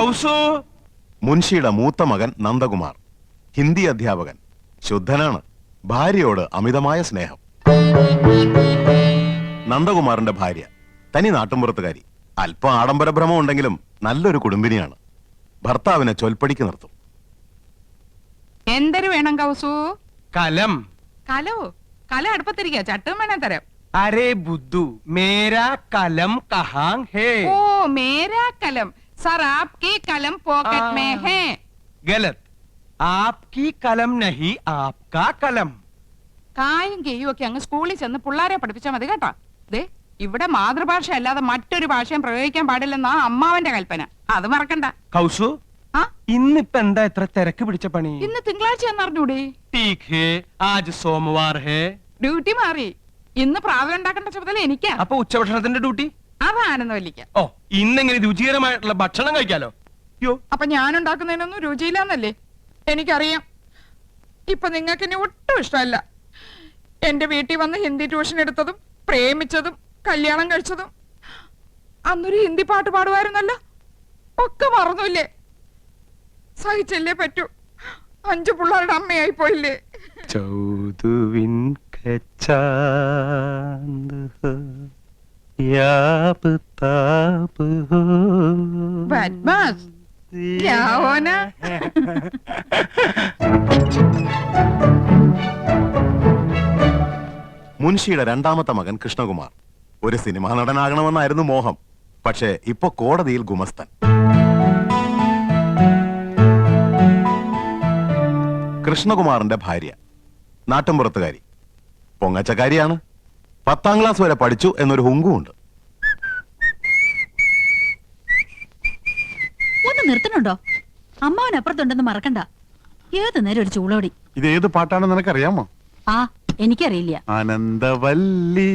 കൗസു. മുൻഷിയുടെ മൂത്ത മകൻ നന്ദകുമാർ, ഹിന്ദി അധ്യാപകൻ, ശുദ്ധനാണ്, ഭാര്യയോട് അമിതമായ സ്നേഹം. നന്ദകുമാറിന്റെ ഭാര്യ തനി നാട്ടുമ്പുറത്തുകാരി, അല്പം ആഡംബരഭ്രമം ഉണ്ടെങ്കിലും നല്ലൊരു കുടുംബിനിയാണ്. ഭർത്താവിനെ ചൊൽപ്പടിക്ക് നിർത്തും. എന്തൊരു വേണം കൗസു? കലം. കലോ? കല അടുപ്പത്തിരിക്കുക, ചട്ടും വേണേ തരാം. അരേ ബുദ്ധു, മേരാ കലം കഹാം ഹേ? ഓ, മേരാ കലം. സർ, ആപ്കി കലം പോക്കറ്റ് മേ ഹേ. ഗലത്. ആപ്കി കലം നഹി, ആപ്കാ കലം. കായും കെയ്യും ഒക്കെ അങ്ങ് സ്കൂളിൽ ചെന്ന് പിള്ളാരെ പഠിപ്പിച്ചാൽ മതി കേട്ടോ. ദേ, ഇവിടെ മാതൃഭാഷ അല്ലാതെ മറ്റൊരു ഭാഷയും പ്രയോഗിക്കാൻ പാടില്ലെന്നാ അമ്മാവന്റെ കൽപ്പന. അത് മറക്കണ്ട. കൗസു, ആ, ഇന്നിപ്പോ എന്താ ഇത്ര തിരക്ക് പിടിച്ച പണി? ഇന്ന് തിങ്കളാഴ്ച എന്നറിഞ്ഞൂടെ? ठीक है, आज सोमवार है. ഡ്യൂട്ടി മാറി. ഇന്ന് പ്രാതൽ ഉണ്ടാക്കേണ്ട ചുമതല എനിക്കാ. അപ്പൊ ഉച്ചഭക്ഷണത്തിന്റെ ഡ്യൂട്ടി? അതാണെന്ന് വലിക്ക. ഓ, ഇന്നെങ്ങനെ രുചികരമായിട്ടുള്ള ഭക്ഷണം കഴിക്കാലോ. യോ, അപ്പൊ ഞാൻ ഉണ്ടാക്കുന്നതിനൊന്നും രുചിയില്ലാന്നല്ലേ? എനിക്കറിയാം. ഇപ്പൊ നിങ്ങൾക്ക് എന്നെ ഒട്ടും ഇഷ്ടമല്ല. എന്റെ വീട്ടിൽ വന്ന് ഹിന്ദി ട്യൂഷൻ എടുത്തതും പ്രേമിച്ചതും കല്യാണം കഴിച്ചതും അന്നൊരു ഹിന്ദി പാട്ട് പാടുമായിരുന്നല്ലോ. ഒക്കെ മറന്നില്ലേ? സഹിച്ചല്ലേ പറ്റൂ. 5 പിള്ളേരുടെ അമ്മയായി പോയില്ലേ? ചൗദുവിൻ കച്ചാന്ത് ഹോ, യാബ് താബ് ഹോ. ബദ്മാസ്. क्या होना? മുൻഷിയുടെ രണ്ടാമത്തെ മകൻ കൃഷ്ണകുമാർ ഒരു സിനിമാ നടനാകണമെന്നായിരുന്നു മോഹം. പക്ഷേ ഇപ്പൊ കോടതിയിൽ ഗുമസ്തൻ. കൃഷ്ണകുമാറിന്റെ ഭാര്യ നാട്ടുംപുറത്തുകാരി, പൊങ്ങച്ചക്കാരിയാണ്. 10ാം ക്ലാസ് വരെ പഠിച്ചു എന്നൊരു ഹുങ്കുമുണ്ട്. ഒന്ന് നിർത്തണുണ്ടോ? അമ്മാവനപ്പുറത്തുണ്ടെന്ന് മറക്കണ്ട. ഏത് നേരം ഒരു ചൂളോടി. ഇത് ഏത് പാട്ടാണെന്ന് നിനക്കറിയാമോ? ആ, എനിക്കറിയില്ല. ആനന്ദവല്ലി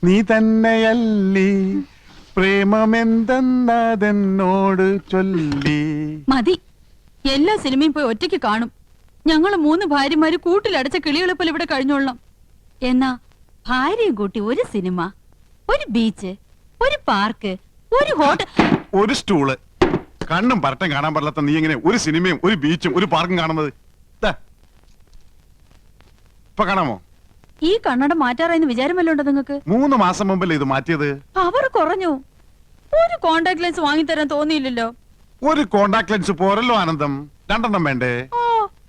നീ തന്നെയല്ലി, പ്രേമമെന്തെന്നതെന്നോട് ചൊല്ലി. മതി. എല്ലാ സിനിമയും പോയി ഒറ്റയ്ക്ക് കാണും. ഞങ്ങള് 3 ഭാര്യമാര് കൂട്ടിലടച്ച കിളികളെ പോലെ ഇവിടെ കഴിഞ്ഞോളാം. എന്നാ ഭാര്യയും കൂട്ടി ഒരു സിനിമ, ഒരു ബീച്ച്, ഒരു പാർക്ക്, ഒരു ഹോട്ടൽ, ഒരു സ്റ്റൂള്. കണ്ണും പരട്ടം കാണാൻ പാടില്ലാത്ത നീ എങ്ങനെ ഒരു സിനിമയും ഒരു ബീച്ചും ഒരു പാർക്കും കാണുന്നത്? ഇപ്പൊ കാണാമോ? ഈ കണ്ണട മാറ്റാറായെന്ന് വിചാരമല്ലോ ഉണ്ടോ നിങ്ങൾക്ക്? 3 മാസം മുമ്പല്ലേ ഇത് മാറ്റിയത്? അവർ കുറഞ്ഞു. ഒരു കോണ്ടാക്ട് ലെൻസ് വാങ്ങിത്തരാൻ തോന്നിയില്ലല്ലോ. ഒരു കോണ്ടാക്ട് ലെൻസ് പോരല്ലോ ആനന്ദം, 2 വേണ്ടേ? ഓ,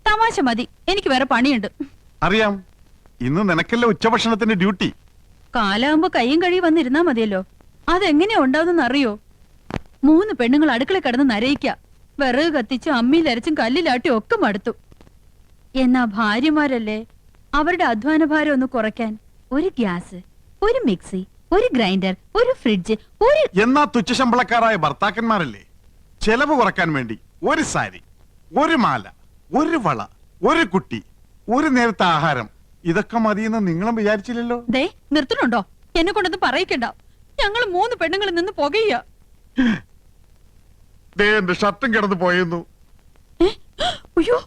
തമാശ മതി. എനിക്ക് വേറെ പണിയുണ്ട്. അറിയാം, ഇന്ന് നിനക്കല്ലേ ഉച്ചഭക്ഷണത്തിന്റെ ഡ്യൂട്ടി. കാലാവുമ്പോ കയ്യും കഴിയും വന്നിരുന്നാ മതിയല്ലോ. അതെങ്ങനെയാ ഉണ്ടാവുന്ന അറിയോ? 3 പെണ്ണുങ്ങൾ അടുക്കള കിടന്ന് നരയിക്ക. വിറക് കത്തിച്ചും അമ്മിയിലരച്ചും കല്ലിലാട്ടി ഒക്കെ മടുത്തു. എന്നാ ഭാര്യമാരല്ലേ, അവരുടെ അധ്വാന ഭാരം ഒന്ന് കുറയ്ക്കാൻ ഒരു ഗ്യാസ്, ഒരു മിക്സി, ഒരു ഗ്രൈൻഡർ, ഒരു ഫ്രിഡ്ജ്, ഒരു... എന്നാ തുച്ഛശമ്പളക്കാരായ ഭർത്താക്കന്മാരല്ലേ ചെലവ് കുറക്കാൻ വേണ്ടി ഒരു സാരി, ഒരു മാല, ഒരു വള, ഒരു കുട്ടി, ഒരു നേരത്തെ ആഹാരം, ഇതൊക്കെ മതിയെന്ന് നിങ്ങളും വിചാരിച്ചില്ലല്ലോ. ദേ, നിർത്തണുണ്ടോ? എന്നെ കൊണ്ടൊന്നും പറയിക്കണ്ട. ഞങ്ങൾ 3 പെണ്ണുങ്ങളിൽ നിന്ന് പുകയ്യ. എന്റെ ഷർട്ടും കിടന്നു പോയിരുന്നു. അയ്യോ,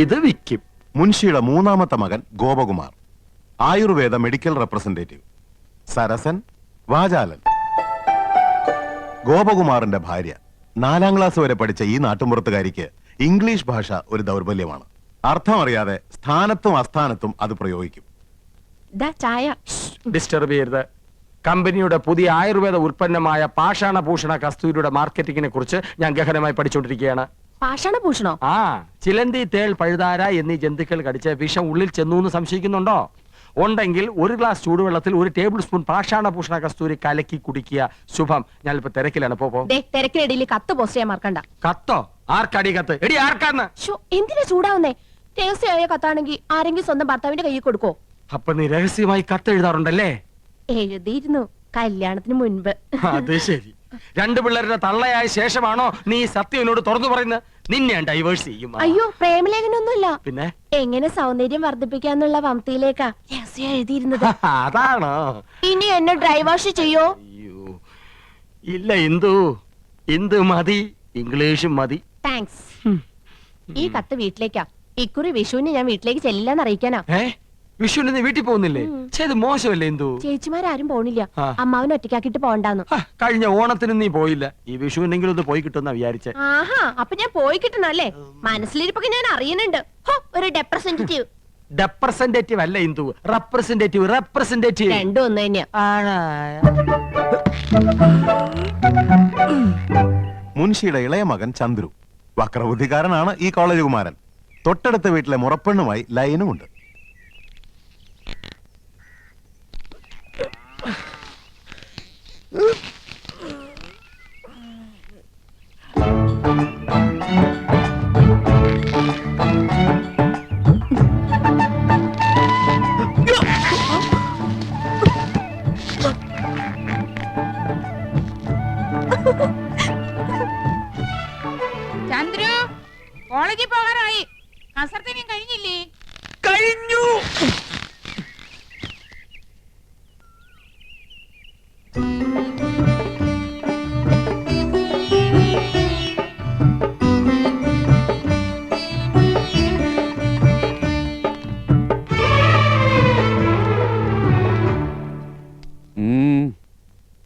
ഇത് വിക്കും. മുൻഷിയുടെ 3ാമത്തെ മകൻ ഗോപകുമാർ, ആയുർവേദ മെഡിക്കൽ റെപ്രസെന്റേറ്റീവ്, സരസൻ, വാചാലൻ. ഗോപകുമാറിന്റെ ഭാര്യ 4ാം ക്ലാസ് വരെ പഠിച്ച ഈ നാട്ടുമ്പുറത്തുകാരിക്ക് ഇംഗ്ലീഷ് ഭാഷ ഒരു ദൗർബല്യമാണ്. അർത്ഥമറിയാതെ സ്ഥാനത്തും അസ്ഥാനത്തും അത് പ്രയോഗിക്കും. ഡിസ്റ്റർബ് ചെയ്യരുത്. കമ്പനിയുടെ പുതിയ ആയുർവേദ ഉൽപ്പന്നമായ പാഷാണഭൂഷണ കസ്തൂരിയുടെ മാർക്കറ്റിംഗിനെ കുറിച്ച് ഞാൻ ഗഹനമായി പഠിച്ചുകൊണ്ടിരിക്കുകയാണ്. പാഷാണഭൂഷണോ? ആ, ചിലന്തി, തേൾ, പഴുതാര എന്നീ ജന്തുക്കൾ കടിച്ച് വിഷം ഉള്ളിൽ ചെന്നു എന്ന് സംശയിക്കുന്നുണ്ടോ? ഉണ്ടെങ്കിൽ 1 ഗ്ലാസ് ചൂടുവെള്ളത്തിൽ 1 ടേബിൾ സ്പൂൺ പാഷാണഭൂഷണ കസ്തൂരി കലക്കി കുടിക്കുക. ശുഭം. ഞാനിപ്പോ തിരക്കിലാണ്. തിരക്കിനിടയിൽ കത്ത് പോസ്റ്റ് ചെയ്യാൻ മറക്കണ്ട. കത്തോ? ആർക്കടി കത്ത്? എടി, ആർക്കാന്ന്? എന്തിനാ ചൂടാവുന്നേ? രഹസ്യമായ കത്താണെങ്കിൽ ആരെങ്കിലും സ്വന്തം ഭർത്താവിന്റെ കയ്യിൽ കൊടുക്കോ? അപ്പൊ നീ രഹസ്യമായി കത്ത് എഴുതാറുണ്ടല്ലേ? എഴുതിയിരുന്നു, കല്യാണത്തിന് മുൻപ്. അത് ശരി. 2 പിള്ളേരുടെ തള്ളയായ ശേഷമാണോ നീ സത്യം എന്നോട് തുറന്നു പറയുന്നത്? നിന്നെ ഡൈവേഴ്സ് ചെയ്യും. അയ്യോ, പ്രേമലേഖനൊന്നുമില്ല. പിന്നെ എങ്ങനെ സൗന്ദര്യം വർദ്ധിപ്പിക്കാന്നുള്ള വംതിയിലേക്കാ രഹസ്യം എഴുതിയിരുന്നത്. അതാണോ? ഇനി എന്നെ ഡ്രൈവാഷ് ചെയ്യോ? അയ്യോ ഇല്ല, ഇന്ദു മതി, ഇംഗ്ലീഷും മതി. താങ്ക്സ്. ഈ കത്ത് വീട്ടിലേക്കാ. ഇക്കുറി വിഷുവിന് ഞാൻ വീട്ടിലേക്ക് ചെല്ലില്ലെന്ന് അറിയിക്കാനാ. വിഷുവിന് നീ വീട്ടിൽ പോകുന്നില്ലേ? ചെയ്ത് മോശമല്ലേ എന്തു? ചേച്ചിമാരും പോണില്ല, ആ. അമ്മാവനെ ഒറ്റയ്ക്കാക്കിട്ട് പോണ്ടാന്ന്. കഴിഞ്ഞ ഓണത്തിന് നീ പോയില്ല, ഈ വിഷുവിനെങ്കിലും ഒന്ന് പോയി കിട്ടുന്ന വിചാരിച്ചേ. ആഹാ, അപ്പൊ ഞാൻ പോയി കിട്ടണല്ലേ? മനസ്സിലിരിപ്പൊക്കെ ഞാൻ അറിയുന്നുണ്ട്. ഹോ, ഒരു റെപ്രസെന്റേറ്റീവ്. റെപ്രസെന്റേറ്റീവ് അല്ല ഇന്ദു, റെപ്രസെന്റേറ്റീവ്. റെപ്രസെന്റേറ്റീവ് രണ്ടും ഒന്ന് തന്നെയാ. മുൻഷിയുടെ ഇളയ മകൻ ചന്ദ്രു വക്രബുദ്ധിക്കാരനാണ്. ഈ കോളേജ് കുമാരൻ. തൊട്ടടുത്ത വീട്ടിലെ മുറപ്പെണ്ണുമായി ലൈനുമുണ്ട്. ചന്ദ്രു, കോളേജിൽ പോകാറായി. കസർത്തിനും കഴിഞ്ഞില്ലേ? കഴിഞ്ഞു.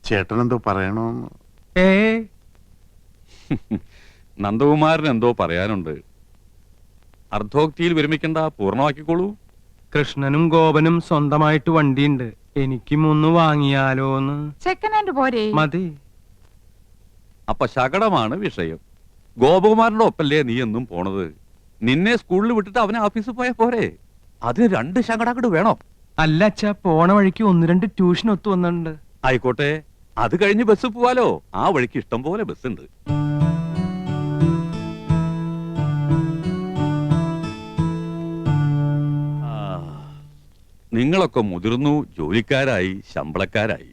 ചേട്ടൻ എന്തോ പറയണോന്ന്. നന്ദകുമാരൻ എന്തോ പറയാനുണ്ട്. അർദ്ധോക്തിയിൽ വിരമിക്കണ്ട, പൂർണ്ണമാക്കിക്കോളൂ. കൃഷ്ണനും ഗോപനും സ്വന്തമായിട്ട് വണ്ടിയുണ്ട്. എനിക്കും ഒന്ന് വാങ്ങിയാലോന്ന്. സെക്കൻഡ് ഹാൻഡ് പോരെ? മതി. അപ്പൊ ശകടമാണ് വിഷയം. ഗോപകുമാരന്റെ ഒപ്പല്ലേ നീ എന്നും പോണത്? നിന്നെ സ്കൂളിൽ വിട്ടിട്ട് അവനെ ഓഫീസിൽ പോയാ പോരെ? അതിന് 2 ശകടാക്കട് വേണോ? അല്ല അച്ഛാ, പോണ വഴിക്ക് 1-2 ട്യൂഷൻ ഒത്തു വന്നിട്ടുണ്ട്. ആയിക്കോട്ടെ, അത് കഴിഞ്ഞ് ബസ് പോവാലോ. ആ വഴിക്ക് ഇഷ്ടം പോലെ ബസ് ഉണ്ട്. നിങ്ങളൊക്കെ മുതിർന്നു, ജോലിക്കാരായി, ശമ്പളക്കാരായി.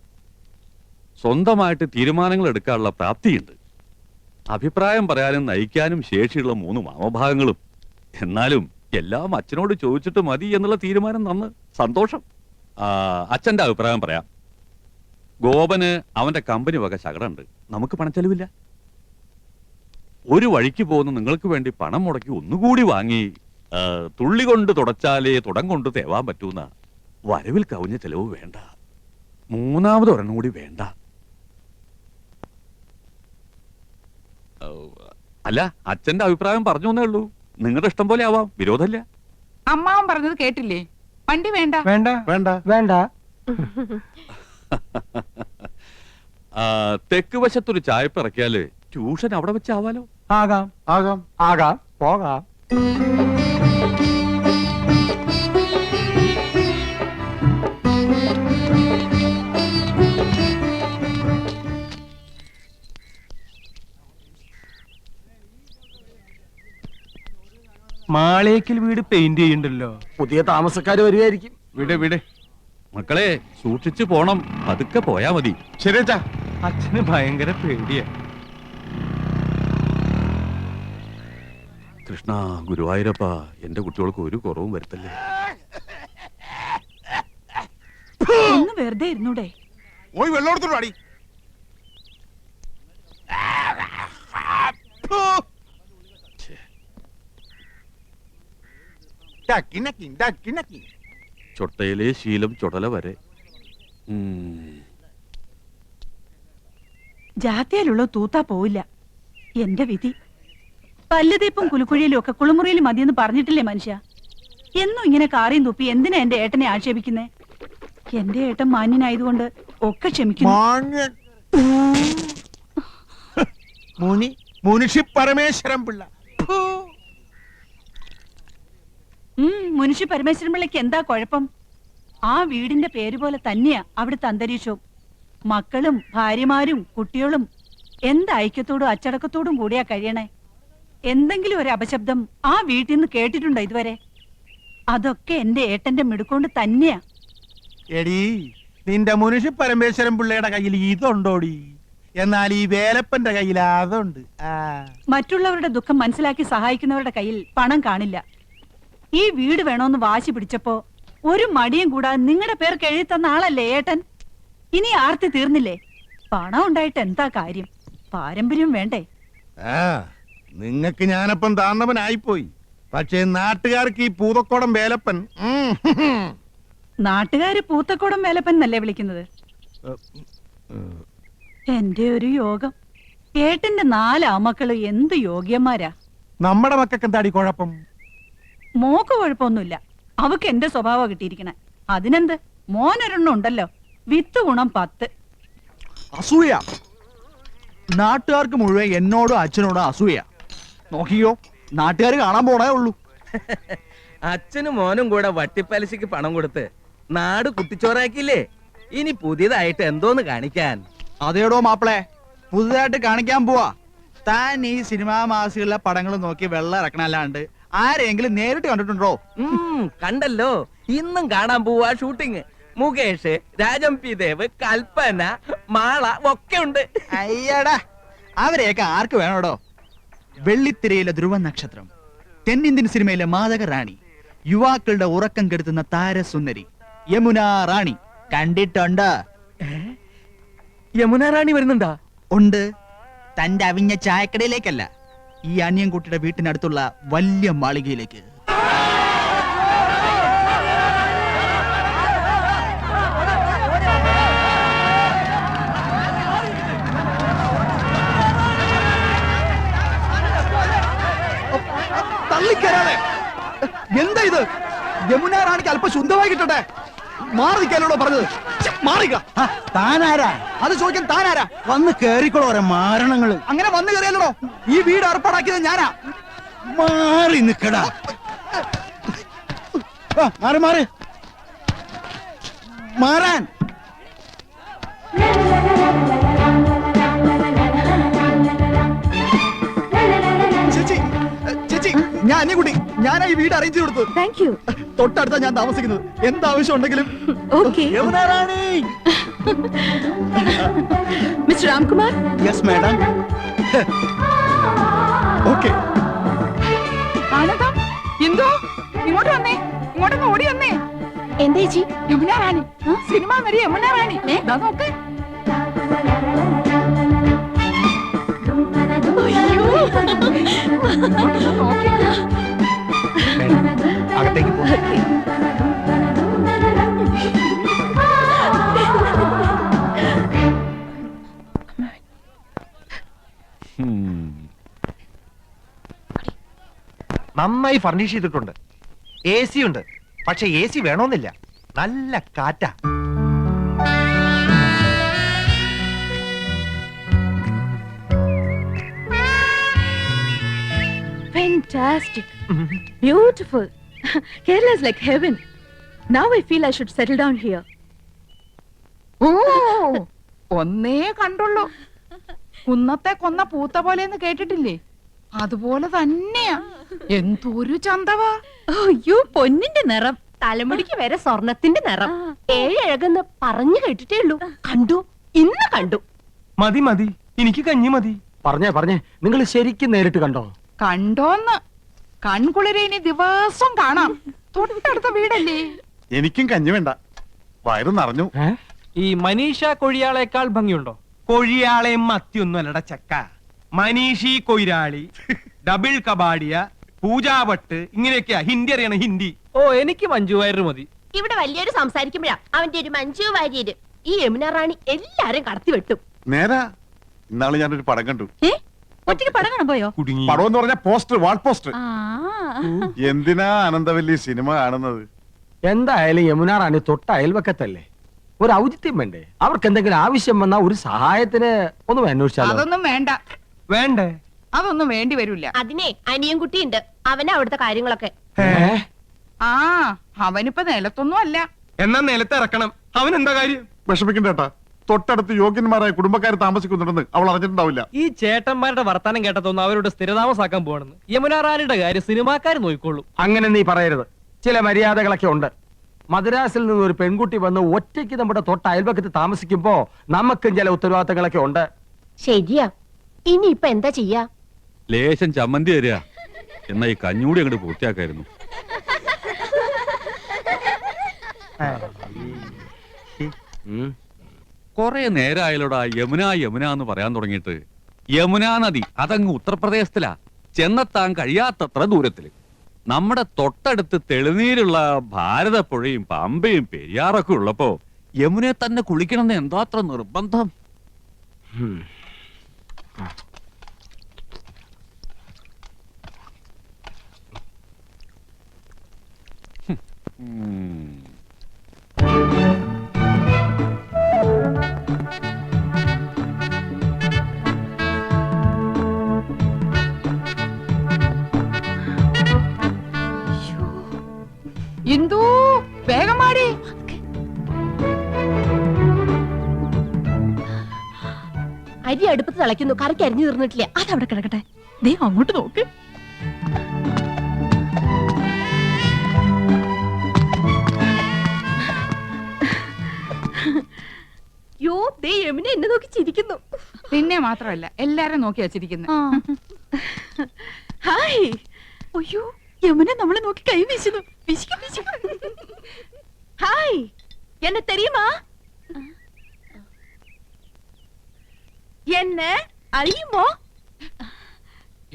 സ്വന്തമായിട്ട് തീരുമാനങ്ങൾ എടുക്കാനുള്ള പ്രാപ്തിയുണ്ട്. അഭിപ്രായം പറയാനും നയിക്കാനും ശേഷിയുള്ള 3 മാമഭാഗങ്ങളും. എന്നാലും എല്ലാം അച്ഛനോട് ചോദിച്ചിട്ട് മതി എന്നുള്ള തീരുമാനം നന്ന്. സന്തോഷം. അച്ഛന്റെ അഭിപ്രായം പറയാം. ഗോപന് അവന്റെ കമ്പനി വക ശകടുണ്ട്. നമുക്ക് പണച്ചെലവില്ല. ഒരു വഴിക്ക് പോകുന്ന നിങ്ങൾക്ക് വേണ്ടി പണം മുടക്കി ഒന്നുകൂടി വാങ്ങി തുള്ളി കൊണ്ട് തുടച്ചാലേ തുടം കൊണ്ട് തേവാൻ പറ്റൂന്ന വരവിൽ കവിഞ്ഞ ചെലവ് വേണ്ട. 3ാമത് ഒരെണ്ണം കൂടി വേണ്ട. അല്ല, അച്ഛന്റെ അഭിപ്രായം പറഞ്ഞു എന്നേ ഉള്ളൂ. നിങ്ങളുടെ ഇഷ്ടം പോലെ ആവാം, വിരോധമില്ല. അമ്മാവൻ പറഞ്ഞത് കേട്ടില്ലേ? വണ്ടി വേണ്ട. വേണ്ട വേണ്ട. വേണ്ട. തെക്ക് വശത്തൊരു ചായപ്പ് ഇറക്കിയാല് ട്യൂഷൻ അവിടെ വെച്ചാവാലോ. ആകാം. ആകാം. ആകാം, പോകാം. മാളേക്കൽ വീട് പെയിന്റ് ചെയ്യണ്ടല്ലോ. പുതിയ താമസക്കാര് വരുമായിരിക്കും. വിട് വിട്. മക്കളെ, സൂക്ഷിച്ചു പോണം. പതുക്കെ പോയാ മതി. ശരിയച്ചാ. അച്ഛന് ഭയങ്കര പേടിയാ. കൃഷ്ണ, ഗുരുവായൂരപ്പ, എന്റെ കുട്ടികൾക്ക് ഒരു കുറവും വരുത്തല്ലേ. ഒന്ന് വെറുതെ ഇരുന്നൂടെ? പോയി വെള്ളം എടുത്തോളൂ അടി. ചൊട്ടയിലെ ശീലം ചുടല വരെ. ജാത്തിയാലുള്ള തൂത്താ പോവില്ല. എന്റെ വിധി. പല്ലുതേപ്പും കുലുക്കുഴിയിലും ഒക്കെ കുളിമുറിയിലും മതിയെന്ന് പറഞ്ഞിട്ടില്ലേ മനുഷ്യ? എന്നും ഇങ്ങനെ കാറിയും തുപ്പി എന്തിനാ എന്റെ ഏട്ടനെ ആക്ഷേപിക്കുന്നേ? എന്റെ ഏട്ടൻ മാന്യനായതുകൊണ്ട് ഒക്കെ ക്ഷമിക്കുന്നു. മുനിഷി പരമേശ്വരൻ പിള്ള. മുനുഷ്യ പരമേശ്വരൻ പിള്ളയ്ക്ക് എന്താ കുഴപ്പം? ആ വീടിന്റെ പേര് പോലെ തന്നെയാ അവിടുത്തെ അന്തരീക്ഷവും. മക്കളും ഭാര്യമാരും കുട്ടികളും എന്ത് ഐക്യത്തോടും അച്ചടക്കത്തോടും കൂടിയാ കഴിയണേ. എന്തെങ്കിലും ഒരു അപശബ്ദം ആ വീട്ടിൽ നിന്ന് കേട്ടിട്ടുണ്ടോ ഇതുവരെ? അതൊക്കെ എന്റെ ഏട്ടന്റെ മിടുക്കൊണ്ട് തന്നെയാ. എടീ, നിന്റെ മുനുഷി പരമേശ്വരൻ പിള്ളയുടെ കയ്യിൽ ഇതുണ്ടോടി? എന്നാൽ ഈ വേലപ്പന്റെ കയ്യിൽ അതുണ്ട്. മറ്റുള്ളവരുടെ ദുഃഖം മനസ്സിലാക്കി സഹായിക്കുന്നവരുടെ കയ്യിൽ പണം കാണില്ല. ഈ വീട് വേണോന്ന് വാശി പിടിച്ചപ്പോ ഒരു മടിയും കൂടാതെ നിങ്ങളുടെ പേർക്ക് എഴുതി തന്ന ആളല്ലേ ഏട്ടൻ? ഇനി ആർത്തി തീർന്നില്ലേ? പണം ഉണ്ടായിട്ട് എന്താ കാര്യം? പാരമ്പര്യം വേണ്ടേ? നിങ്ങക്ക് ഞാനപ്പം താന്നവനായിപ്പോയി. പക്ഷേ നാട്ടുകാർക്ക് ഈ പൂതക്കോടം വേലപ്പൻ നാട്ടുകാര് പൂത്തക്കോടം വേലപ്പൻ എന്നല്ലേ വിളിക്കുന്നത്? എന്റെ ഒരു യോഗം. ഏട്ടന്റെ 4 ആമക്കള് എന്ത് യോഗ്യന്മാരാ. നമ്മുടെ മക്കൾക്ക് എന്താടി കുഴപ്പം? മോക്ക് കുഴപ്പമൊന്നുമില്ല. അവക്ക് എന്റെ സ്വഭാവം കിട്ടിയിരിക്കണേ. അതിനെന്ത്, മോനൊരെണ്ണം ഉണ്ടല്ലോ, വിത്ത് ഗുണം 10. അസൂയ. നാട്ടുകാർക്ക് മുഴുവൻ എന്നോടും അച്ഛനോടും അസൂയ. നോക്കിയോ, നാട്ടുകാർ കാണാൻ പോണേ ഉള്ളൂ. അച്ഛനും മോനും കൂടെ വട്ടിപ്പലിശക്ക് പണം കൊടുത്ത് നാട് കുട്ടിച്ചോറാക്കിയില്ലേ? ഇനി പുതിയതായിട്ട് എന്തോന്ന് കാണിക്കാൻ? അതേടോ മാപ്പിളെ, പുതുതായിട്ട് കാണിക്കാൻ പോവാ. താൻ ഈ സിനിമാ മാസികളിലെ പടങ്ങൾ നോക്കി വെള്ളം ഇറക്കണല്ലാണ്ട് ആരെങ്കിലും നേരിട്ട് കണ്ടിട്ടുണ്ടോ? കണ്ടല്ലോ, ഇന്നും കാണാൻ പോവാ ഷൂട്ടിങ്. മുകേഷ്, രാജം പി ദേവ്, കൽപ്പന, മാള ഒക്കെ ഉണ്ട്. അയ്യടാ, അവരെയൊക്കെ ആർക്ക് വേണോടോ? വെള്ളിത്തിരയിലെ ധ്രുവ നക്ഷത്രം, തെന്നിന്ത്യൻ സിനിമയിലെ മാതക റാണി, യുവാക്കളുടെ ഉറക്കം കെടുത്തുന്ന താരസുന്ദരി യമുന റാണി കണ്ടിട്ടുണ്ട്? യമുന റാണി വരുന്നുണ്ടാ? ഉണ്ട്. തന്റെ അവിഞ്ഞ ചായക്കടയിലേക്കല്ല, ഈ അനിയൻകുട്ടിയുടെ വീട്ടിനടുത്തുള്ള വലിയ മാളികയിലേക്ക്. തള്ളിക്കരാതെ. എന്താ ഇത്? യമുന റാണിക്ക് അല്പം ശുദ്ധമായി കിട്ടട്ടെ. മാറിക്കാനോടോ പറഞ്ഞത്? മാറിക്ക. താനാരാ? അത് ചോദിക്കാൻ താനാരാ? വന്ന് കേറിക്കോളോ മാരണങ്ങള്. അങ്ങനെ വന്ന് കയറിയല്ലോ. ഈ വീട് ഏർപ്പാടാക്കിയത് ഞാനാ. മാറി നിക്കടാ. മാറി മാറി മാറാൻ. ചേച്ചി, ചേച്ചി, ഞാൻ അനിയൻകുട്ടി. ഞാനാ ഈ വീട് അറേഞ്ച് കൊടുത്തു. Thank you. തൊട്ടടുത്താ ഞാൻ താമസിക്കുന്നത്. എന്താവശ്യം ഉണ്ടെങ്കിലും. Okay. Yamuna Rani. Mister Ramkumar. Yes madam. Okay. ആനന്ദം, എന്തോ ഇങ്ങോട്ട് വന്നേ, ഇങ്ങോട്ടൊന്ന് ഓടി വന്നേ. എന്താ ചേച്ചി? യമുന റാണി, സിനിമ നടി യമുന റാണി. ദാ നോക്ക്. ഇങ്ങോട്ടൊന്ന് നോക്ക്. അകത്തേക്ക് പോ. നന്നായി ഫർണിഷ് ചെയ്തിട്ടുണ്ട്. AC ഉണ്ട്, പക്ഷെ AC വേണമെന്നില്ല. നല്ല കാറ്റാ. Fantastic. Beautiful. Kerala is like heaven. Now I feel I should settle down here. ഓ, ഒന്നേ കണ്ടുള്ളൂ. കുന്നത്തെ കൊന്ന പൂത്ത പോലെന്ന് കേട്ടിട്ടില്ലേ? അതുപോലെ തന്നെയാ. എന്തൊരു ചന്തവാ. അയ്യോ, പൊന്നിന്റെ നിറം. തലമുടിക്ക് വരെ സ്വർണത്തിന്റെ നിറം. ഏഴഴകെന്ന് പറഞ്ഞു കേട്ടിട്ടേ ഉള്ളൂ. കണ്ടു, ഇന്ന് കണ്ടു. മതി മതി, എനിക്ക് കഞ്ഞി മതി. പറഞ്ഞേ നിങ്ങൾ ശരിക്കും നേരിട്ട് കണ്ടോ? കണ്ടോന്ന്? കൺകുളിരെ ഇനി ദിവസം കാണാം. തൊട്ടടുത്ത വീടല്ലേ. എനിക്കും കഞ്ഞി വേണ്ട, വയറ് നിറഞ്ഞു. ഈ മനീഷ കൊഴിയാളേക്കാൾ ഭംഗിയുണ്ടോ? കൊഴിയാളെയും മത്തിയൊന്നും അല്ലട ചക്ക. മനീഷി കൊയിരാളി, ഡബിൾ കബാഡിയ, പൂജാവട്ട്, ഇങ്ങനെയൊക്കെയാ ഹിന്ദി അറിയണം, ഹിന്ദി. ഓ, എനിക്ക് മഞ്ജു വാര്യർ മതി. ഇവിടെ വലിയൊരു സംസാരിക്കുമ്പോഴാ അവന്റെ ഒരു മഞ്ജു വാര്യര്. ഈ യമുന റാണി എല്ലാരും കടത്തി വെട്ടും. നേരാ, ഇന്നാള് ഞാനൊരു പടം കണ്ടു. ഒറ്റയ്ക്ക് പടം കാണാൻ പോയോ? കുടുങ്ങി. പടം എന്ന് പറഞ്ഞ പോസ്റ്റർ, വാൾ പോസ്റ്റർ. ആ. എന്തിനാ ആനന്ദവല്ലി സിനിമ കാണുന്നത്? എന്തായാലും യമുന റാണി തൊട്ട അയൽവക്കത്തല്ലേ, ഒരു ഔചിത്യം വേണ്ടേ? അവർക്ക് എന്തെങ്കിലും ആവശ്യം വന്നാ ഒരു സഹായത്തിന് ഒന്ന് അന്വേഷിച്ചാലോ? അതൊന്നും വേണ്ട. വേണ്ടേ? അതൊന്നും വേണ്ടി വരില്ല. അതിനെ അനിയൻകുട്ടിയുണ്ട്, അവനാ അവിടുത്തെ കാര്യങ്ങളൊക്കെ. ആ, അവനിപ്പോ നിലത്തൊന്നും അല്ല. എന്നാ നിലത്ത് ഇറക്കണം. അവൻ എന്താ കാര്യം? വിഷമിക്കണ്ടേട്ടാ, തൊട്ടടുത്ത് യോഗ്യന്മാരായ കുടുംബക്കാർ താമസിക്കുന്നുണ്ടെന്ന് അവൾ അറിഞ്ഞിട്ടുണ്ടാവില്ല. ഈ ചേട്ടന്മാരുടെ വർത്താനം കേട്ടതൊന്നും അവരോട് സ്ഥിരതാമസാക്കാൻ പോകണമെന്ന്. യമുന റാണിയുടെ കാര്യം സിനിമാക്കാർ നോക്കിക്കോളൂ. അങ്ങനെ നീ പറയരുത്. ചില മര്യാദകളൊക്കെ ഉണ്ട്. മദ്രാസിൽ നിന്ന് ഒരു പെൺകുട്ടി വന്ന് ഒറ്റയ്ക്ക് നമ്മുടെ തൊട്ട അയൽവക്കത്ത് താമസിക്കുമ്പോ നമുക്കും ചില ഉത്തരവാദിത്തങ്ങളൊക്കെ ഉണ്ട്. ശരിയാ. ഇനിയിപ്പൊ എന്താ ചെയ്യാ? ലേശം ചമ്മന്തി തരിക. എന്നാ ഈ കഞ്ഞൂടി അങ്ങോട്ട് പൂർത്തിയാക്കായിരുന്നു. കൊറേ നേരമായാലോടാ യമുന യമുന എന്ന് പറയാൻ തുടങ്ങിയിട്ട്. യമുനാ നദി അതങ്ങ് ഉത്തർപ്രദേശത്തിലാ, ചെന്നെത്താൻ കഴിയാത്തത്ര ദൂരത്തില്. നമ്മുടെ തൊട്ടടുത്ത് തെളിനീരുള്ള ഭാരതപ്പുഴയും പമ്പയും പെരിയാറൊക്കെ ഉള്ളപ്പോ യമുനെ തന്നെ കുളിക്കണമെന്ന് എന്തോ അത്ര നിർബന്ധം. ഇന്ദു വേഗം മാടി. അരി അടുപ്പത്ത് തിളയ്ക്കുന്നു, കറിക്ക് അരിഞ്ഞു തീർന്നിട്ടില്ല. അതവിടെ കിടക്കട്ടെ. ദേ അങ്ങോട്ട് നോക്ക്. യോ, ദേ യമുന എന്നെ നോക്കി ചിരിക്കുന്നു. പിന്നെ മാത്രമല്ല എല്ലാരും നോക്കി വച്ചിരിക്കുന്നു. ഹായ്. അയ്യോ, യമുന നമ്മളെ നോക്കി കൈ വീശുന്നു. ഹായ്, എന്നെ തെരിയുമാ? എന്നെ അറിയുമോ?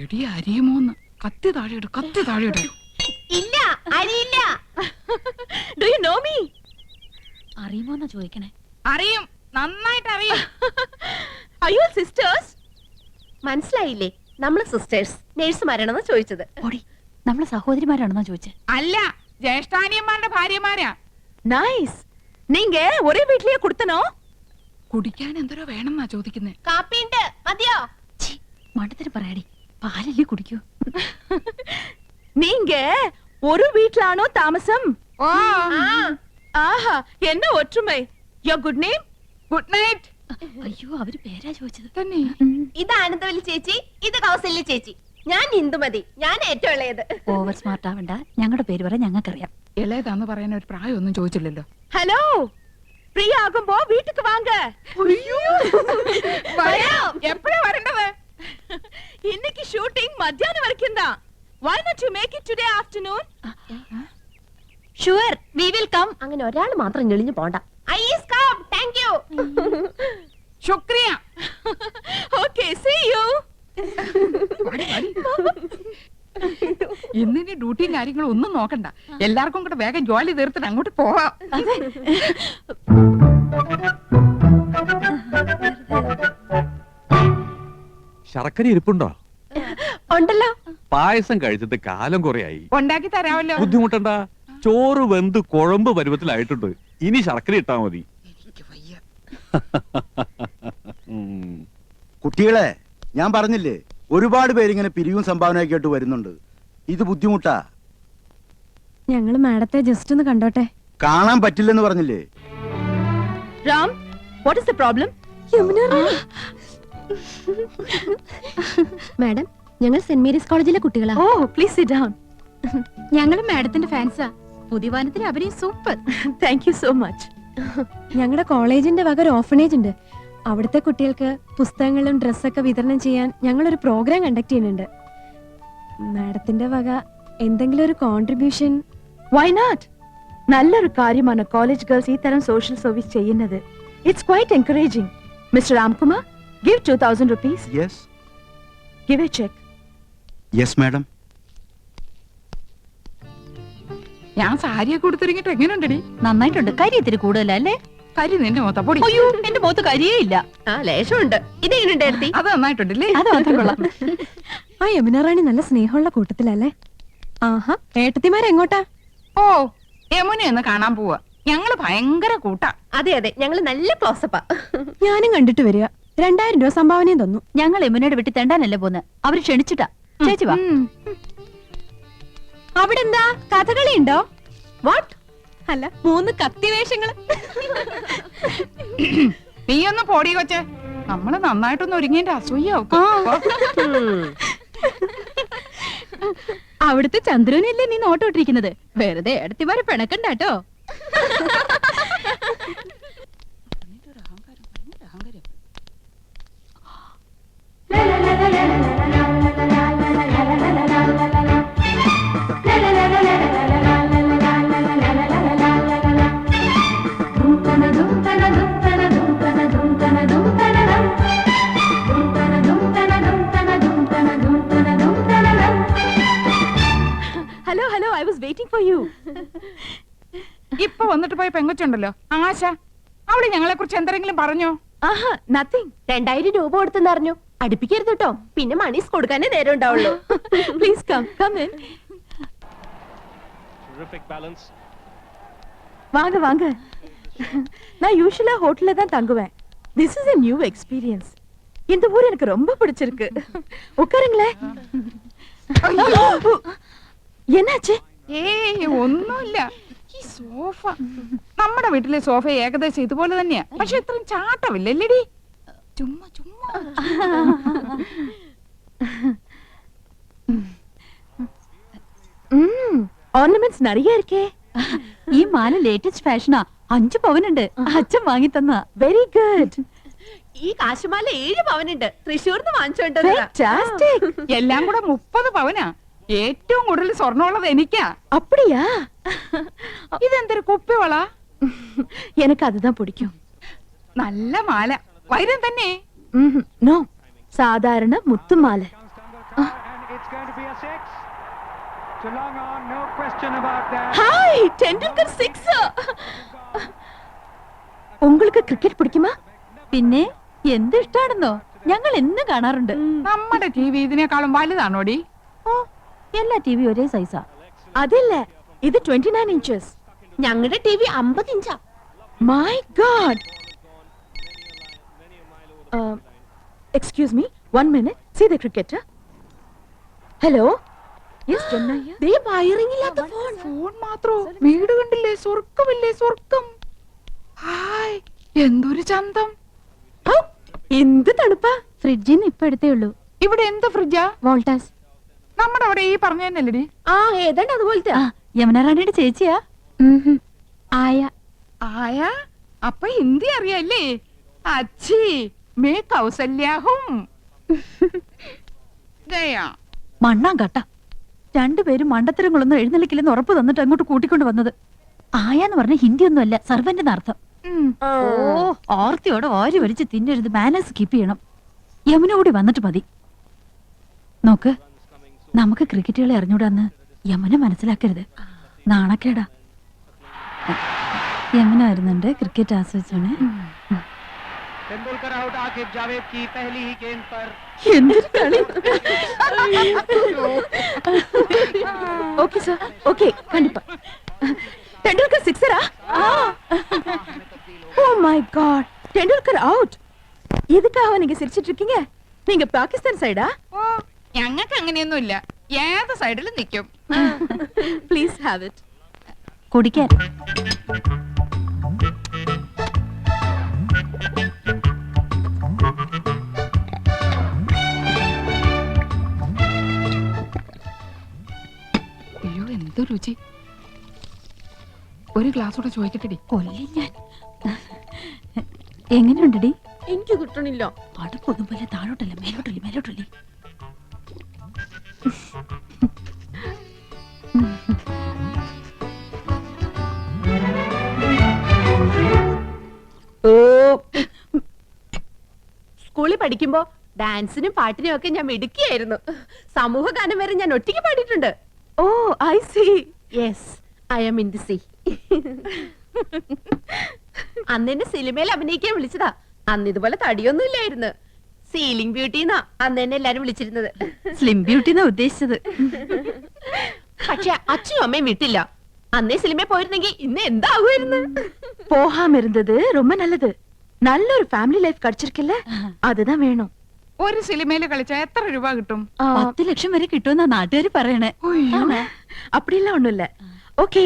എടി അരിയുമോന്ന്. കത്തി താഴെയിട്, കത്തി താഴെയിട്. ഇല്ല, അറിയില്ല. Do you know me? അറിയുമോന്നാ ചോദിക്കണേ. അറിയും, നന്നായിട്ട് അറിയും. അയ്യോ സിസ്റ്റേഴ്സ്. മനസ്സിലായില്ലേ? നമ്മള് സിസ്റ്റേഴ്സ് നേഴ്സുമാരാണെന്ന് ചോദിച്ചത്. ഓടി, നമ്മളെ സഹോദരിമാരാണെന്നാ ചോദിച്ചേ. അല്ല, ജ്യേഷ്ഠാനിയന്മാരുടെ ഭാര്യമാരാ. നൈസ്. നീങ്ക ഒരേ വീട്ടിലേ കൊടുത്തനോ? കുടിക്കാൻ എന്തോരോ വേണമെന്നാ ചോദിക്കുന്നേ. കാപ്പിണ്ട്, മതിയോ? മണ്ടത്തിന് പറയാടി, പാലല്ലേ കുടിക്കൂ. നീങ്ക ഒരു വീട്ടിലാണോ താമസം? ഓ, ആഹാ, എന്നെ ഒറ്റുമൈ. യോ ഗുഡ് നെയിം? Good night. അയ്യോ, അവര് പേരാ ചോദിച്ചത്. തന്നെ. ഇത് ആനന്ദവല്ലി ചേച്ചി, ഇത് കൗസല്യ ചേച്ചി. ഞാൻ ഇന്ദുമതി, ഞാൻ ഏറ്റവും ഇളയത്. ഓവർ സ്മാർട്ട് ആവണ്ട, ഞങ്ങളുടെ പേര് പറയാൻ ഞങ്ങൾക്കറിയാം. ഇളയതാന്ന് പറയാൻ ഒരു പ്രായമൊന്നും ചോദിച്ചില്ലല്ലോ. ഹലോ, ഫ്രീ ആകുമ്പോ വീട്ടിക്ക് വാങ്ക. എപ്പോഴാ വരേണ്ടത്? ഇന്നേക്ക് ഷൂട്ടിംഗ് മധ്യാഹ്നം വരയ്ക്കും. Why not you make it today afternoon? Sure, we will come. അങ്ങനെ ഒരാൾ മാത്രം ഞെളിഞ്ഞു പോണ്ട. I is come. Thank you. ശുക്രിയ. Okay, see you. ഇന്നിനി ഡ്യൂട്ടിയും കാര്യങ്ങളും ഒന്നും നോക്കണ്ട. എല്ലാവർക്കും കൂടെ വേഗം ജോലി തീർത്തിട്ട് അങ്ങോട്ട് പോവാം. ശർക്കര ഇരിപ്പുണ്ടോ? ഉണ്ടല്ലോ. പായസം കഴിച്ചിട്ട് കാലം കുറയായി. ഉണ്ടാക്കി തരാമല്ലോ. ബുദ്ധിമുട്ടണ്ട, ചോറ് വെന്ത് കുഴമ്പ് പരുവത്തിലായിട്ടുണ്ട്. ഇനി ശർക്കര ഇട്ടാ മതി. കുട്ടികളെ, ഞാൻ പറഞ്ഞില്ലേ, ഒരുപാട് പേരിങ്ങനെ പിരിവും സംഭാവനയൊക്കെ ആയിട്ട് വരുന്നുണ്ട്. ഇത് ബുദ്ധിമുട്ടാ. ഞങ്ങള് മാഡത്തെ ജസ്റ്റ് ഒന്ന് കണ്ടോട്ടെ. കാണാൻ പറ്റില്ലെന്ന് പറഞ്ഞില്ലേ? Ram, what is the problem? Madam, ഞങ്ങൾ സെന്റ് മേരീസ് കോളേജിലെ കുട്ടികളാ. ഓ, പ്ലീസ് സിറ്റ് ഡൗൺ. ഞങ്ങൾ മാഡത്തിന്റെ ഫാൻസാ. പുതിയ വാനത്തിൽ അവരെയും super. Thank you so much. ഞങ്ങളുടെ കോളേജിന്റെ വക ഒരു ഓർഫനേജ് ഉണ്ട്. അവിടുത്തെ കുട്ടികൾക്ക് പുസ്തകങ്ങളും ഡ്രസ്സൊക്കെ വിതരണം ചെയ്യാൻ ഞങ്ങളൊരു പ്രോഗ്രാം കണ്ടക്ട് ചെയ്യുന്നുണ്ട്. മാഡത്തിന്റെ വക എന്തെങ്കിലും ഒരു കോൺട്രിബ്യൂഷൻ. Why not? നല്ലൊരു കാര്യമാണ് കോളേജ് ഗേൾസ് ഈ തരം സോഷ്യൽ സർവീസ് ചെയ്യുന്നത്. It's quite encouraging. Mister Ramkumar, give 2000 rupees. Yes. Give a check. Yes, madam. ഞാൻ സാരിയൊക്കെ കൊടുത്തിറങ്ങിട്ട് എങ്ങനെയുണ്ടടി? നന്നായിട്ടുണ്ട്. കരി ഇത്തിരി കൂടുതലല്ലേ? കരി നിന്റെ മൊത്തം പൊടി. അയ്യോ, എന്റെ മുഖത്ത് കരിയേ ഇല്ല. ആ, ലേശമുണ്ട്. ഇതെങ്ങനെയുണ്ടായിരുന്നു? അത് നന്നായിട്ടുണ്ടല്ലേ? അത് മാത്രം കൊള്ളാം. ആ യമുന റാണി നല്ല സ്നേഹമുള്ള കൂട്ടത്തിലല്ലേ? ആഹാ, ഏട്ടത്തിമാരെങ്ങോട്ടാ? ഓ, യമുനയൊന്ന് കാണാൻ പോവാ. ഞങ്ങള് ഭയങ്കര കൂട്ടാ. അതെ അതെ, ഞങ്ങള് നല്ല ക്ലോസപ്പാ. ഞാനും കണ്ടിട്ട് വരിക. 2000 രൂപ സംഭാവനയും തന്നു. ഞങ്ങൾ യമുനയുടെ വീട്ടിൽ തെണ്ടാനല്ലേ പോന്ന്. അവര് ക്ഷണിച്ചിട്ടാ. ചേച്ചി വാ. അവിടെ എന്താ കഥകളി ഉണ്ടോ? വാട്ട്? അല്ല, 3 കത്തിവേഷങ്ങള്. നീ ഒന്ന് പോടി കൊച്ചേ. നമ്മള് നന്നായിട്ടൊന്ന് ഒരുങ്ങിന്റെ അസൂയാവും. അവിടുത്തെ ചന്ദ്രനല്ലേ നീ നോട്ടോട്ടിരിക്കുന്നത്? വെറുതെ എടുത്തിമാരെ പിണക്കണ്ടാട്ടോ. ഹലോ, ഇപ്പൊ വന്നിട്ട് പോയ പെങ്കൊച്ചുണ്ടല്ലോ ആശ, അവള് ഞങ്ങളെ കുറിച്ച് എന്തെങ്കിലും പറഞ്ഞോ? ആഹാ, നത്തിങ്. 2000 രൂപ കൊടുത്തെന്ന് അറിഞ്ഞു. അടുപ്പിക്കരുത് കേട്ടോ, പിന്നെ മണീസ് കൊടുക്കാനേ നേരം ഉണ്ടാവുള്ളൂ. Please come in. வாங்க வாங்க. நான் யூசுவலா ஹோட்டல்ல தான் தங்குவேன். This is a new experience. இந்த ஊர் எனக்கு ரொம்ப பிடிச்சிருக்கு. உட்காருங்களே. என்னாச்சு? ഏയ് ഒന്നുമില്ല. ഈ സോഫ, നമ്മുടെ വീട്ടിലെ സോഫ ഏകദേശം ഇതുപോലെ തന്നെയാ, പക്ഷെ ഇത്രയും ചാട്ടമില്ലല്ലേടി. ചുമ്മാ ചുമ്മാ. ഓർണമെന്റ്സ് நிறைய இருக்கே. ഈ മാല ലേറ്റസ്റ്റ് ഫാഷനാ. 5 പവനുണ്ട്. അച്ഛൻ വാങ്ങി തന്ന. Very good. ഈ കാശുമാല 7 പവനുണ്ട്. തൃശ്ശൂർന്ന് വാങ്ങിച്ചോണ്ടത്. എല്ലാം കൂടെ 30 പവനാ. ഏറ്റവും കൂടുതൽ സ്വർണ്ണമുള്ളത് എനിക്കാ. அப்படியா? ഇതെന്തൊരു കുപ്പിവള? எனக்கு அதுதான் பிடிக்கும். നല്ല മാല, വൈരം തന്നെ. നോ, സാധാരണ മുത്തുമാല. ഹായ്, ടെണ്ടുൽക്കർ 6. உங்களுக்கு ക്രിക്കറ്റ് പിടിക്കുമാ? പിന്നെ എന്ത് ഇഷ്ടാണെന്നോ, ഞങ്ങൾ എന്ന് കാണാറുണ്ട്. നമ്മുടെ ടിവി ഇതിനേക്കാളും വലുതാണോടി? ഓ, എല്ലാ ടിവി ഒരേ സൈസാ. അതില്ല, ഇത് 29 ഇഞ്ചസ്. ഞങ്ങളുടെ ടിവി 50 ഇഞ്ചാ. My god. Excuse me, 1 minute. See the cricket. Hello. Yes Chennai. ദേ വയറിംഗ് ഇല്ലാത്ത ഫോൺ. ഫോൺ മാത്രോ? വീട് കണ്ടില്ലേ? സ്വർഗമില്ലേ സ്വർഗം. ഹായ്, എന്തൊരു ചന്തം. എന്ത് തണുപ്പാ. ഫ്രിഡ്ജിന്ന് ഇപ്പൊ എടുത്തേ ഉള്ളൂ. ഇവിടെ എന്ത് ഫ്രിഡ്ജാ? വോൾട്ടാസ്. നമ്മുടെ അവിടെ ഈ പറഞ്ഞ തന്നെയല്ലേടി? ആ, ഏതാണ്ട് അതുപോലത്തെ. യമുന റാണിയുടെ ചേച്ചിയാ. ആയ. ആയ? അപ്പൊ ഹിന്ദി അറിയാല്ലേ? അച്ഛി മേ കൗസല്യാഹും. ഗയാ. മണ്ണാൻ കട്ട. രണ്ടുപേരും മണ്ടത്തരങ്ങളൊന്നും എഴുന്നള്ളിക്കില്ലെന്ന് ഉറപ്പ് തന്നിട്ട് അങ്ങോട്ട് കൂട്ടിക്കൊണ്ട് വന്നത്. ആയാന്ന് പറഞ്ഞ ഹിന്ദി ഒന്നും അല്ല, സർവന്റിന് അർത്ഥം. ഓ, ഓർത്തിയോടെ ഓരി വലിച്ച് തിന്നരുത്. മാനേഴ്സ് കീപ്പ് ചെയ്യണം. യമുന കൂടി വന്നിട്ട് മതി. നോക്ക്, നമുക്ക് ക്രിക്കറ്റ് കളി അറിഞ്ഞൂടാന്ന് യമുന മനസ്സിലാക്കരുത്. നാണക്കേടാ. യമുന വരുന്നുണ്ട്, ക്രിക്കറ്റ് ആസ്വദിച്ചോണേ. എന്തൊരു കളി. ஓகே சார், ஓகே, கண்டிப்பா. டெண்டுல்கர் சிக்ஸரா? Oh my god, Tendulkar out. எதுக்காக நீங்க சிரிச்சிட்டு இருக்கீங்க? நீங்க பாகிஸ்தான் சைடா? ഓ, ഞങ്ങൾക്ക് അങ്ങനെയൊന്നുമില്ല. ഏത് സൈഡിലും നിൽക്കും. Please have it. കുടിക്കാൻ. അയ്യോ, എന്ത് രുചി. ഒരു ഗ്ലാസ് കൂടെ ചോദിക്കട്ടെടി. കൊല്ലി ഞാൻ. എങ്ങനെയുണ്ടടി? എനിക്ക് കിട്ടണില്ല. അടുപ്പൊന്നും പോലെ താഴോട്ടല്ല, മേലോട്ടല്ലേ, മേലോട്ടല്ലേ. സ്കൂളിൽ പഠിക്കുമ്പോ ഡാൻസിനും പാട്ടിനും ഒക്കെ ഞാൻ മിടുക്കിയായിരുന്നു. സമൂഹ ഗാനം വരെ ഞാൻ ഒറ്റയ്ക്ക് പാടിയിട്ടുണ്ട്. Oh, I see. Yes, I am in the sea. അന്ന് എന്നെ സിനിമയിൽ അഭിനയിക്കാൻ വിളിച്ചതാ. അന്ന് ഇതുപോലെ തടിയൊന്നും ഇല്ലായിരുന്നു. സീലിംഗ് ബ്യൂട്ടി എന്നാ അന്ന് എന്നെ എല്ലാരും വിളിച്ചിരുന്നത്. സ്ലിം ബ്യൂട്ടി എന്നാ ഉദ്ദേശിച്ചത്. പക്ഷെ അച്ഛനും അമ്മയും വിട്ടില്ല. അന്നേ സിനിമയിൽ പോയിരുന്നെങ്കിൽ ഇന്ന് എന്താകുമായിരുന്നു. പോകാമ ഇരുന്നത് ரொம்ப நல்லது. നല്ലൊരു ഫാമിലി ലൈഫ് കടിച്ചിരിക്കില്ല, അതുதான் വേണം. ഒരു സിനിമയില് കളിച്ചാ എത്ര രൂപ കിട്ടും? 10 ലക്ഷം വരെ കിട്ടുമെന്നാ നാട്ടുകാർ പറയണേ. அப்படிலாம் ஒண்ணும் இல்ல. ஓகே,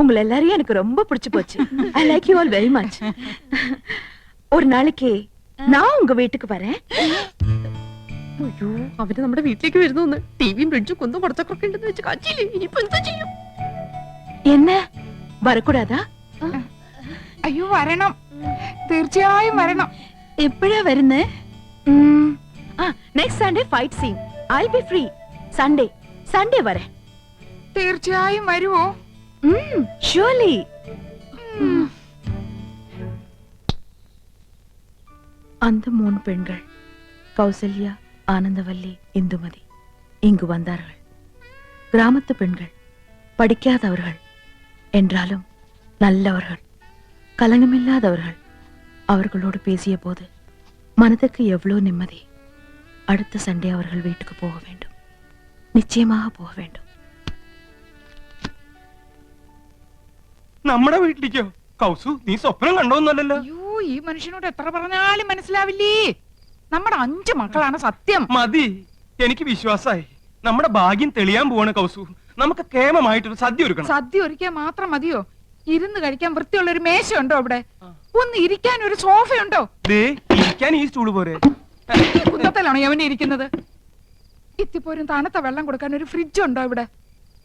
உங்களை எல்லாரையும் எனக்கு ரொம்ப பிடிச்சு போச்சு. I like you all very much. ஒரு நாளைக்கு நான் உங்க வீட்டுக்கு வரேன். അയ്യോ, അവര് നമ്മുടെ വീട്ടിലേക്ക് വരുന്നു. ടിവിയും ഫ്രിഡ്ജും കുന്നും കുറച്ചൊക്കെ ഉണ്ടെന്ന് വെച്ച് കാച്ചില്ലേ. ഇനിയിപ്പോ എന്താ ചെയ്യും? என்ன வரக்கூடாதா? അയ്യോ, വരണം, തീർച്ചയായും വരണം. എപ്പോഴാ വരുന്നേ? Next Sunday fight scene. I be free. Sunday വരെ. തീർച്ചയായും വരുവോ? ഷുവർലി. அந்த 3 பெண்கள் கௌசல்யா, ஆனந்தவல்லி, இந்துமதி இங்கு வந்தார்கள். கிராமத்து பெண்கள், படிக்காதவர்கள், என்றாலும் நல்லவர்கள் கலங்கமில்லாதவர்கள் அவர்களோடு பேசிய போது மனதுக்கு எவ்வளோ நிம்மதி. அடுத்த சண்டே அவர்கள் வீட்டுக்கு போக வேண்டும், நிச்சயமாக போக வேண்டும். നമ്മുടെ വീട്ടിലേക്കോ? കൗസു, നീ സ്വപ്നം കണ്ടോന്നല്ലോ. അയ്യോ, ഈ മനുഷ്യനോട് എത്ര പറഞ്ഞാലും മനസ്സിലാവില്ലേ. നമ്മുടെ 5 മക്കളാണ് സത്യം. മതി, എനിക്ക് വിശ്വാസായി. നമ്മുടെ ഭാഗ്യം തെളിയാൻ പോവാണ് കൗസു. നമുക്ക് കേമമായിട്ടൊരു സദ്യ ഒരുക്കണം. സദ്യ ഒരുക്കാൻ മാത്രം മതിയോ? ഇരുന്ന് കഴിക്കാൻ വൃത്തിയുള്ള ഒരു മേശയുണ്ടോ അവിടെ? ഒന്ന് ഇരിക്കാൻ ഒരു സോഫയുണ്ടോ? ദേ, ഇരിക്കാൻ ഈ സ്റ്റൂള് പോരെ. ഈ കുന്നത്തിലാണോ യവനെ ഇരിക്കുന്നത്? ഇത്തിപ്പോരും തണുത്ത വെള്ളം കൊടുക്കാൻ ഒരു ഫ്രിഡ്ജ് ഉണ്ടോ ഇവിടെ?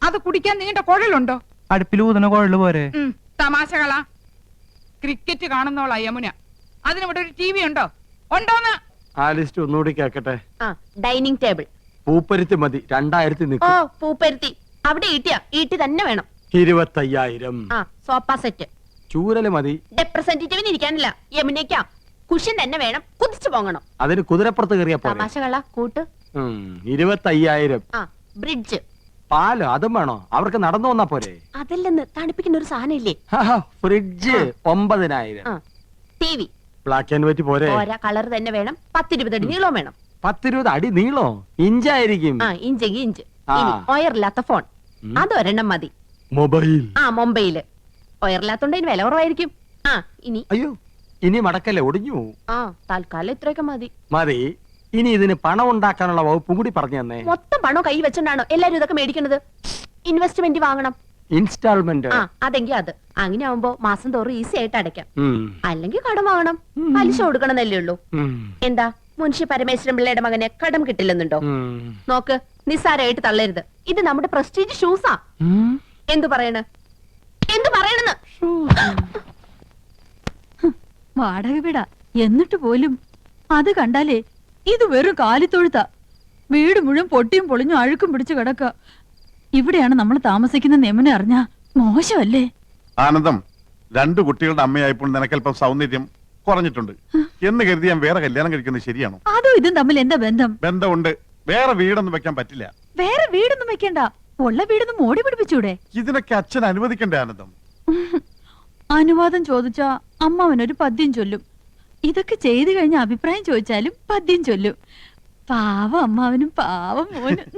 അത് കുടിക്കാൻ നീണ്ട കുഴലുണ്ടോ? അടുപ്പിൽ ഊതുന്ന കുഴല് പോരെ. തമാശകളാ. ക്രിക്കറ്റ് കാണുന്നോളാ യമുന. അതിനിവിടെ ഒരു TV ഉണ്ടോ? ഉണ്ടോന്ന്? ആ ലിസ്റ്റ് ഒന്നുകൂടി കേക്കട്ടെ. Dining table. പൂപ്പരുത്തി മതി, 2000 ഓ, നിൽക്കും. പൂപ്പരുത്തി. അവിടെ ഈട്ടി തന്നെ വേണം. 25,000. Sofa set. ചൂരല് മതി. റെപ്രസെന്റേറ്റീവിന് ഇരിക്കാനില്ല, യമുനയ്ക്കാ. കുഷ്യൻ തന്നെ വേണം, കുതിച്ചു പോകണം. അതിന് കുതിരപ്പുറത്ത് കയറിയാ പോലെ. തമാശകളാ കൂട്ട്. 25,000. ബ്രിഡ്ജ്. പാല് അതും വേണോ? അവർക്ക് നടന്നു വന്നാ പോരെ? അതല്ലെന്ന്, തണുപ്പിക്കുന്ന ഒരു സാധനം ഇല്ലേ? Fridge 9,000. TV. Black and white പോരെ? ഓരോ കളർ തന്നെ വേണം. 10-20 അടി നീളവും വേണം. 10-20 അടി നീളോ? ഇഞ്ചായിരിക്കും. ഇഞ്ചെങ്കിൽ ഇഞ്ച്. ഒയറില്ലാത്ത ഫോൺ അതൊരെണ്ണം മതി. മൊബൈൽ. മൊബൈല്. ഒയറില്ലാത്തോണ്ട് അതിന് വില കുറവായിരിക്കും. ഇനി അയ്യോ, ഇനി മടക്കല്ലേ, ഒടിഞ്ഞു പോവും. തൽക്കാലം ഇത്രയൊക്കെ മതി. മതി. ഇനി ഇതിന് പണം ഉണ്ടാക്കാനുള്ള വകുപ്പും കൂടി പറഞ്ഞു തന്നെ. മൊത്തം പണം കൈ വെച്ചോണ്ടാണോ എല്ലാരും ഇതൊക്കെ മേടിക്കണത്? ഇൻവെസ്റ്റ്മെന്റ് വാങ്ങണം. ഇൻസ്റ്റാൾമെന്റ്. അതെങ്കിൽ അത്. അങ്ങനെ ആവുമ്പോ മാസം തോറും ഈസി ആയിട്ട് അടയ്ക്കാം. അല്ലെങ്കിൽ കടം വാങ്ങണം, പലിശ കൊടുക്കണമെന്നല്ലേ ഉള്ളൂ. എന്താ മുൻഷി പരമേശ്വരൻ പിള്ളയുടെ മകന് കടം കിട്ടില്ലെന്നുണ്ടോ? നോക്ക്, നിസ്സാരമായിട്ട് തള്ളരുത്. ഇത് നമ്മുടെ പ്രസ്റ്റീജ് ഷൂസാ. എന്തു പറയണെന്ന് വാടക വീടാ എന്നിട്ട് പോലും അത് കണ്ടാലേ ഇത് വെറും കാലിത്തൊഴുത്താ. വീട് മുഴുവൻ പൊട്ടിയും പൊളിഞ്ഞും അഴുക്കും പിടിച്ചു കിടക്ക. ഇവിടെയാണ് നമ്മൾ താമസിക്കുന്ന നെമനെ അറിഞ്ഞാ മോശമല്ലേ? ആനന്ദം, 2 കുട്ടികളുടെ അമ്മയായപ്പോൾ നിനക്കല്പം സൗന്ദര്യം കുറഞ്ഞിട്ടുണ്ട് എന്ന് കരുതി ഞാൻ വേറെ കല്യാണം കഴിക്കുന്നത് ശരിയാണോ? അതും ഇതും തമ്മിൽ എന്താ ബന്ധം? ബന്ധമുണ്ട്. വേറെ വീടൊന്നും വെക്കാൻ പറ്റില്ല. വേറെ വീടൊന്നും വെക്കണ്ട, ഉള്ള വീടൊന്നും മോടി പിടിപ്പിച്ചൂടെ? ഇതിനൊക്കെ അച്ഛൻ അനുവദിക്കണ്ടേ ആനന്ദം? അനുവാദം ചോദിച്ചാ അമ്മാവനൊരു പദ്യം ചൊല്ലും. ഇതൊക്കെ ചെയ്തു കഴിഞ്ഞ അഭിപ്രായം ചോദിച്ചാലും പദ്യം ചൊല്ലും. പാവം അമ്മാവനും പാവം മോനും.